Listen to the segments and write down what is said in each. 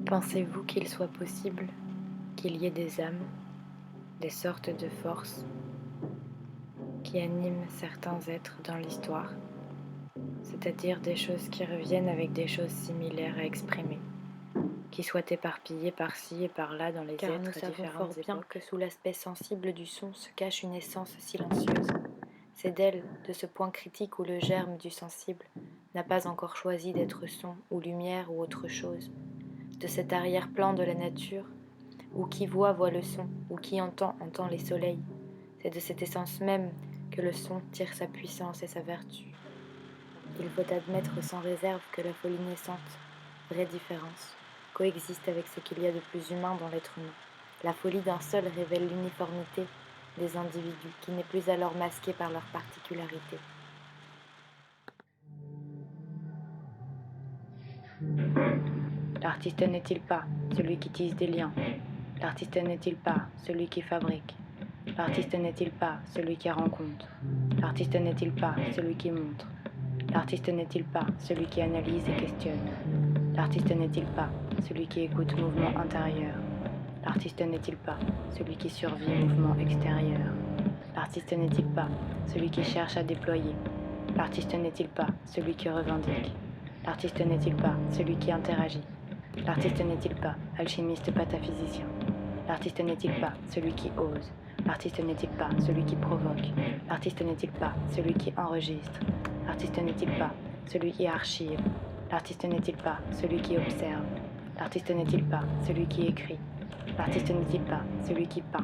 Pensez-vous qu'il soit possible qu'il y ait des âmes, des sortes de forces qui animent certains êtres dans l'histoire, c'est-à-dire des choses qui reviennent avec des choses similaires à exprimer, qui soient éparpillées par-ci et par-là dans les Car êtres nous à savons différentes fort bien époques. que sous l'aspect sensible du son se cache une essence silencieuse. C'est d'elle, de ce point critique où le germe du sensible n'a pas encore choisi d'être son ou lumière ou autre chose, de cet arrière-plan de la nature où qui voit le son, ou qui entend les soleils. C'est de cette essence même que le son tire sa puissance et sa vertu. Il faut admettre sans réserve que la folie naissante, vraie différence, coexiste avec ce qu'il y a de plus humain dans l'être humain. La folie d'un seul révèle l'uniformité des individus, qui n'est plus alors masquée par leurs particularités. L'artiste n'est-il pas celui qui tisse des liens? L'artiste n'est-il pas celui qui fabrique? L'artiste n'est-il pas celui qui rencontre? L'artiste n'est-il pas celui qui montre? L'artiste n'est-il pas celui qui analyse et questionne? L'artiste n'est-il pas celui qui écoute mouvement intérieur? L'artiste n'est-il pas celui qui survit mouvement extérieur? L'artiste n'est-il pas celui qui cherche à déployer? L'artiste n'est-il pas celui qui revendique? L'artiste n'est-il pas celui qui interagit? L'artiste n'est-il pas alchimiste pataphysicien? L'artiste n'est-il pas celui qui ose? L'artiste n'est-il pas celui qui provoque? L'artiste n'est-il pas celui qui enregistre? L'artiste n'est-il pas celui qui archive? L'artiste n'est-il pas celui qui observe? L'artiste n'est-il pas celui qui écrit? L'artiste n'est-il pas celui qui peint?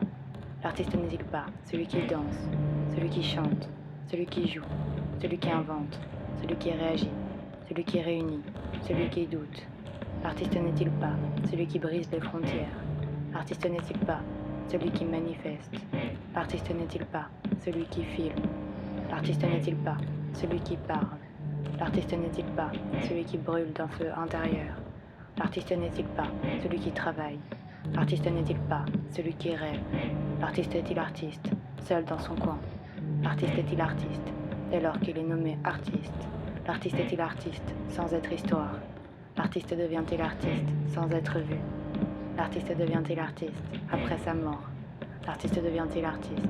L'artiste n'est-il pas celui qui danse? Celui qui chante? Celui qui joue? Celui qui invente? Celui qui réagit? Celui qui réunit? Celui qui doute? L'artiste n'est-il pas celui qui brise les frontières? L'artiste n'est-il pas celui qui manifeste? L'artiste n'est-il pas celui qui filme? L'artiste n'est-il pas celui qui parle? L'artiste n'est-il pas celui qui brûle d'un feu intérieur? L'artiste n'est-il pas celui qui travaille? L'artiste n'est-il pas celui qui rêve? L'artiste est-il artiste, seul dans son coin? L'artiste est-il artiste, dès lors qu'il est nommé artiste? L'artiste est-il artiste, sans être histoire? L'artiste devient-il artiste, sans être vu? L'artiste devient-il artiste, après sa mort? L'artiste devient-il artiste?